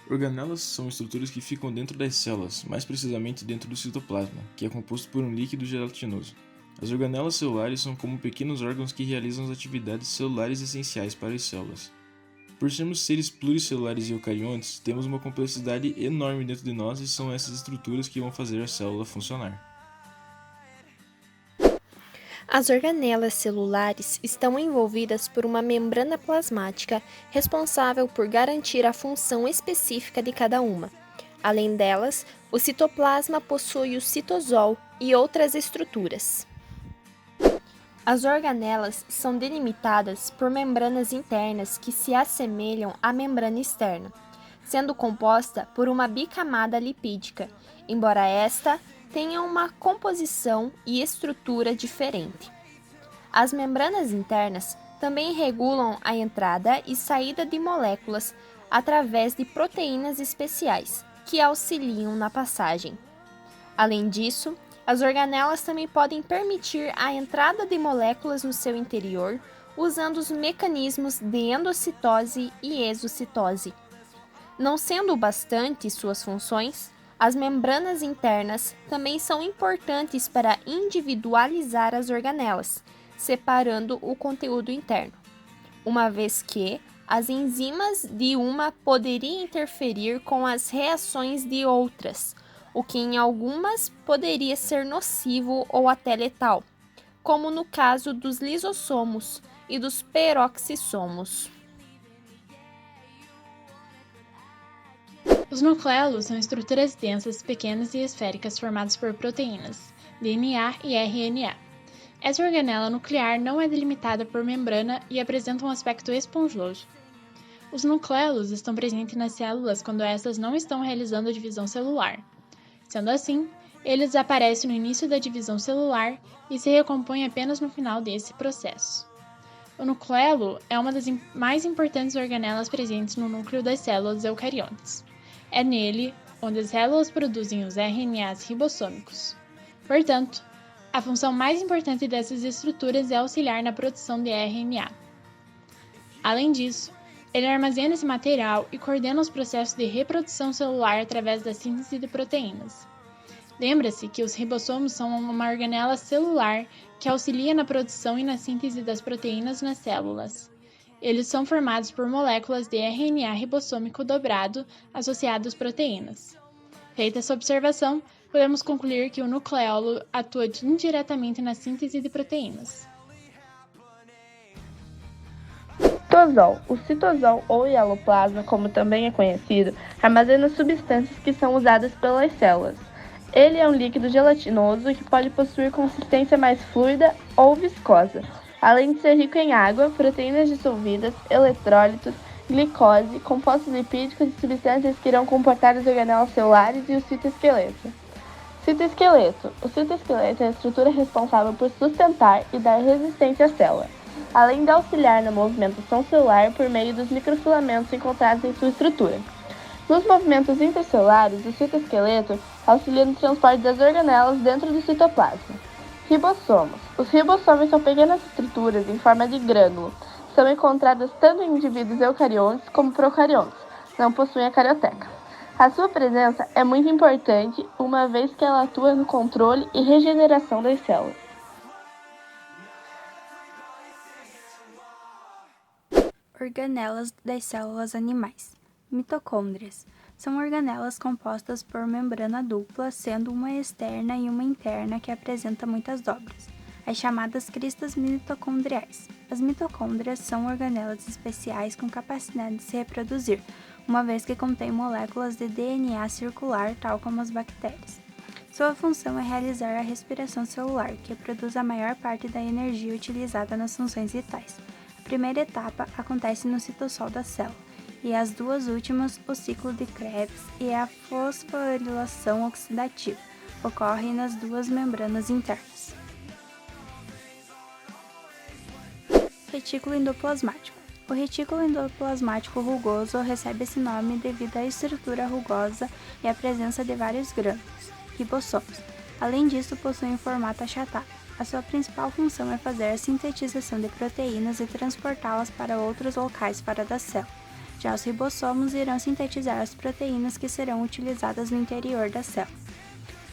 Organelas são estruturas que ficam dentro das células, mais precisamente dentro do citoplasma, que é composto por um líquido gelatinoso. As organelas celulares são como pequenos órgãos que realizam as atividades celulares essenciais para as células. Por sermos seres pluricelulares e eucariontes, temos uma complexidade enorme dentro de nós e são essas estruturas que vão fazer a célula funcionar. As organelas celulares estão envolvidas por uma membrana plasmática responsável por garantir a função específica de cada uma. Além delas, o citoplasma possui o citosol e outras estruturas. As organelas são delimitadas por membranas internas que se assemelham à membrana externa, sendo composta por uma bicamada lipídica, embora esta tenha uma composição e estrutura diferente. As membranas internas também regulam a entrada e saída de moléculas através de proteínas especiais, que auxiliam na passagem. Além disso, as organelas também podem permitir a entrada de moléculas no seu interior usando os mecanismos de endocitose e exocitose. Não sendo bastante suas funções, as membranas internas também são importantes para individualizar as organelas, separando o conteúdo interno, uma vez que as enzimas de uma poderiam interferir com as reações de outras, o que em algumas poderia ser nocivo ou até letal, como no caso dos lisossomos e dos peroxissomos. Os nucleolos são estruturas densas, pequenas e esféricas formadas por proteínas, DNA e RNA. Essa organela nuclear não é delimitada por membrana e apresenta um aspecto esponjoso. Os nucleolos estão presentes nas células quando essas não estão realizando a divisão celular. Sendo assim, eles aparecem no início da divisão celular e se recompõem apenas no final desse processo. O nucleolo é uma das mais importantes organelas presentes no núcleo das células eucariontes. É nele onde as células produzem os RNAs ribossômicos. Portanto, a função mais importante dessas estruturas é auxiliar na produção de RNA. Além disso, ele armazena esse material e coordena os processos de reprodução celular através da síntese de proteínas. Lembra-se que os ribossomos são uma organela celular que auxilia na produção e na síntese das proteínas nas células. Eles são formados por moléculas de RNA ribossômico dobrado associadas às proteínas. Feita essa observação, podemos concluir que o nucleolo atua indiretamente na síntese de proteínas. Citosol. O citosol, ou hialoplasma, como também é conhecido, armazena substâncias que são usadas pelas células. Ele é um líquido gelatinoso que pode possuir consistência mais fluida ou viscosa, além de ser rico em água, proteínas dissolvidas, eletrólitos, glicose, compostos lipídicos e substâncias que irão comportar as organelas celulares e o citoesqueleto. Citoesqueleto. O citoesqueleto é a estrutura responsável por sustentar e dar resistência à célula, além de auxiliar na movimentação celular por meio dos microfilamentos encontrados em sua estrutura. Nos movimentos intracelulares, o citoesqueleto auxilia no transporte das organelas dentro do citoplasma. Ribossomos. Os ribossomos são pequenas estruturas em forma de grânulo. São encontradas tanto em indivíduos eucariontes como procariontes. Não possuem a carioteca. A sua presença é muito importante, uma vez que ela atua no controle e regeneração das células. Organelas das células animais. Mitocôndrias. São organelas compostas por membrana dupla, sendo uma externa e uma interna que apresenta muitas dobras, as chamadas cristas mitocondriais. As mitocôndrias são organelas especiais com capacidade de se reproduzir, uma vez que contêm moléculas de DNA circular, tal como as bactérias. Sua função é realizar a respiração celular, que produz a maior parte da energia utilizada nas funções vitais. A primeira etapa acontece no citossol da célula, e as duas últimas, o ciclo de Krebs e a fosforilação oxidativa, ocorrem nas duas membranas internas. Retículo endoplasmático. O retículo endoplasmático rugoso recebe esse nome devido à estrutura rugosa e à presença de vários grânulos, ribossomos. Além disso, possui um formato achatado. A sua principal função é fazer a sintetização de proteínas e transportá-las para outros locais fora da célula. Já os ribossomos irão sintetizar as proteínas que serão utilizadas no interior da célula.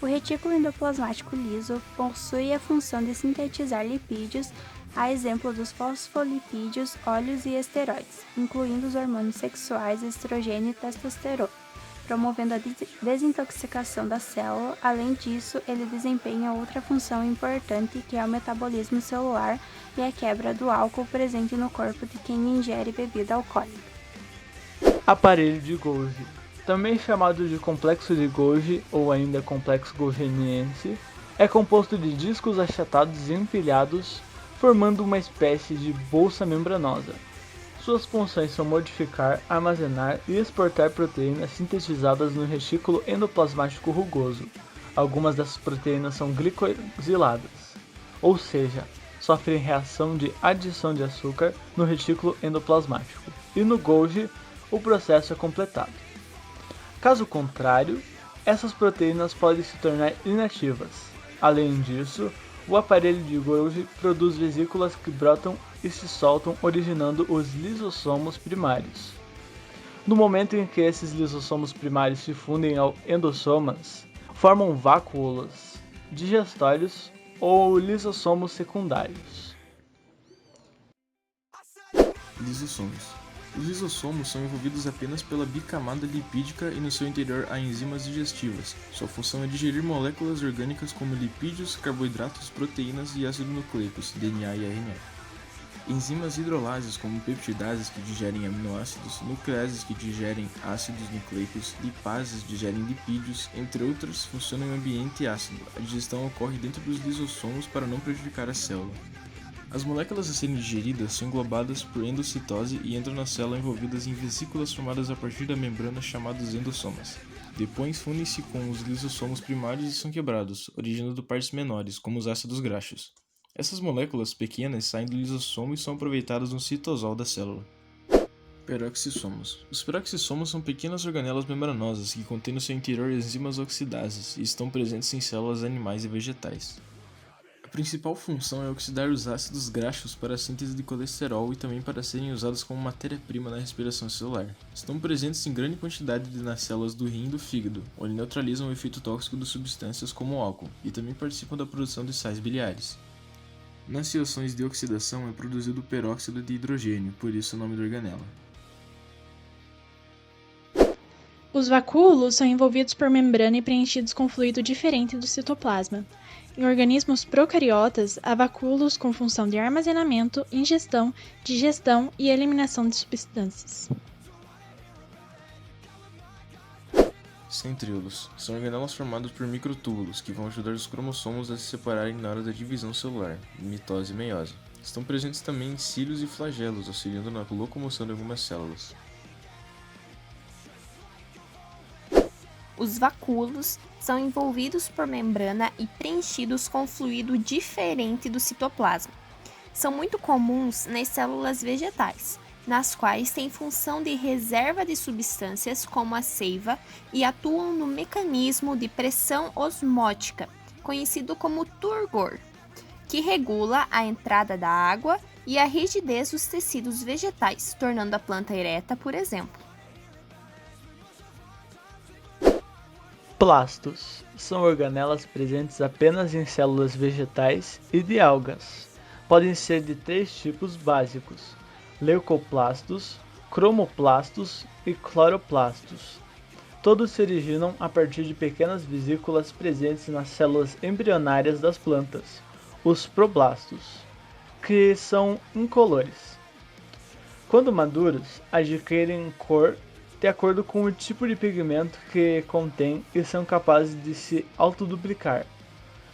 O retículo endoplasmático liso possui a função de sintetizar lipídios, a exemplo dos fosfolipídios, óleos e esteroides, incluindo os hormônios sexuais, estrogênio e testosterona, promovendo a desintoxicação da célula. Além disso, ele desempenha outra função importante, que é o metabolismo celular e a quebra do álcool presente no corpo de quem ingere bebida alcoólica. Aparelho de Golgi, também chamado de complexo de Golgi ou ainda complexo golgiense, é composto de discos achatados e empilhados, formando uma espécie de bolsa membranosa. Suas funções são modificar, armazenar e exportar proteínas sintetizadas no retículo endoplasmático rugoso. Algumas dessas proteínas são glicosiladas, ou seja, sofrem reação de adição de açúcar no retículo endoplasmático, e no Golgi o processo é completado. Caso contrário, essas proteínas podem se tornar inativas. Além disso, o aparelho de Golgi produz vesículas que brotam e se soltam, originando os lisossomos primários. No momento em que esses lisossomos primários se fundem ao endossomas, formam vacúolos digestórios ou lisossomos secundários. Lisossomos. Os lisossomos são envolvidos apenas pela bicamada lipídica e no seu interior há enzimas digestivas. Sua função é digerir moléculas orgânicas como lipídios, carboidratos, proteínas e ácidos nucleicos, DNA e RNA. Enzimas hidrolases como peptidases que digerem aminoácidos, nucleases que digerem ácidos nucleicos, lipases digerem lipídios, entre outras, funcionam em ambiente ácido. A digestão ocorre dentro dos lisossomos para não prejudicar a célula. As moléculas a serem digeridas são englobadas por endocitose e entram na célula envolvidas em vesículas formadas a partir da membrana chamadas endossomas. Depois fundem-se com os lisossomos primários e são quebrados, originando partes menores, como os ácidos graxos. Essas moléculas pequenas saem do lisossomo e são aproveitadas no citosol da célula. Peroxissomos. Os peroxissomos são pequenas organelas membranosas que contêm no seu interior enzimas oxidases e estão presentes em células animais e vegetais. A principal função é oxidar os ácidos graxos para a síntese de colesterol e também para serem usados como matéria-prima na respiração celular. Estão presentes em grande quantidade nas células do rim e do fígado, onde neutralizam o efeito tóxico de substâncias como o álcool, e também participam da produção de sais biliares. Nas reações de oxidação é produzido o peróxido de hidrogênio, por isso o nome da organela. Os vacúolos são envolvidos por membrana e preenchidos com fluido diferente do citoplasma. Em organismos procariotas, há vacúolos com função de armazenamento, ingestão, digestão e eliminação de substâncias. Centríolos. São organelas formadas por microtúbulos que vão ajudar os cromossomos a se separarem na hora da divisão celular, mitose e meiose. Estão presentes também em cílios e flagelos, auxiliando na locomoção de algumas células. Os vacúolos são envolvidos por membrana e preenchidos com fluido diferente do citoplasma. São muito comuns nas células vegetais, nas quais têm função de reserva de substâncias como a seiva e atuam no mecanismo de pressão osmótica, conhecido como turgor, que regula a entrada da água e a rigidez dos tecidos vegetais, tornando a planta ereta, por exemplo. Plastos são organelas presentes apenas em células vegetais e de algas. Podem ser de 3 tipos básicos: leucoplastos, cromoplastos e cloroplastos. Todos se originam a partir de pequenas vesículas presentes nas células embrionárias das plantas, os problastos, que são incolores. Quando maduros, adquirem cor de acordo com o tipo de pigmento que contém e são capazes de se autoduplicar,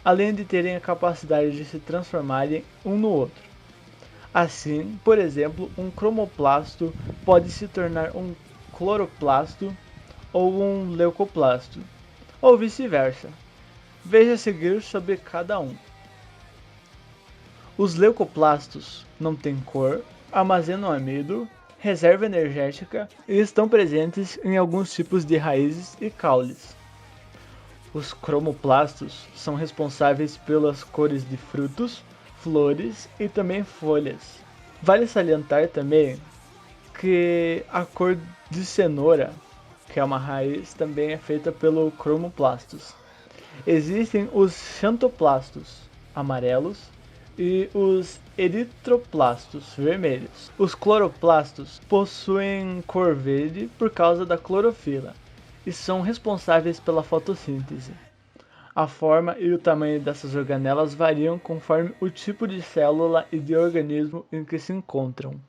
além de terem a capacidade de se transformarem um no outro. Assim, por exemplo, um cromoplasto pode se tornar um cloroplasto ou um leucoplasto, ou vice-versa. Veja a seguir sobre cada um. Os leucoplastos não têm cor, armazenam amido, reserva energética e estão presentes em alguns tipos de raízes e caules. Os cromoplastos são responsáveis pelas cores de frutos, flores e também folhas. Vale salientar também que a cor de cenoura, que é uma raiz, também é feita pelo cromoplastos. Existem os xantoplastos amarelos e os eritroplastos vermelhos. Os cloroplastos possuem cor verde por causa da clorofila e são responsáveis pela fotossíntese. A forma e o tamanho dessas organelas variam conforme o tipo de célula e de organismo em que se encontram.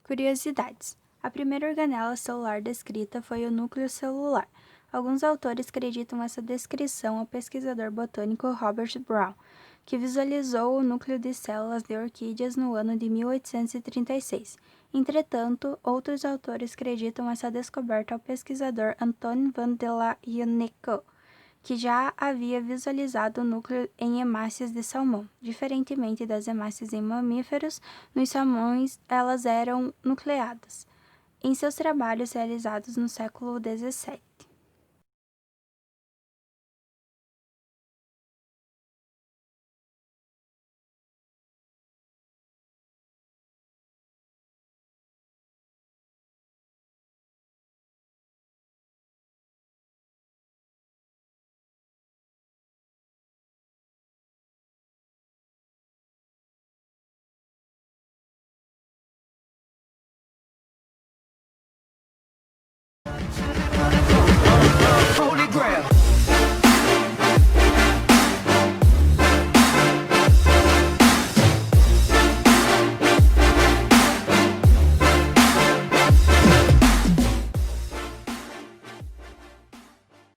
Curiosidades. A primeira organela celular descrita foi o núcleo celular. Alguns autores acreditam essa descrição ao pesquisador botânico Robert Brown, que visualizou o núcleo de células de orquídeas no ano de 1836. Entretanto, outros autores acreditam essa descoberta ao pesquisador Antoine van de la Jonnecoe, que já havia visualizado o núcleo em hemácias de salmão. Diferentemente das hemácias em mamíferos, nos salmões elas eram nucleadas, em seus trabalhos realizados no século XVII.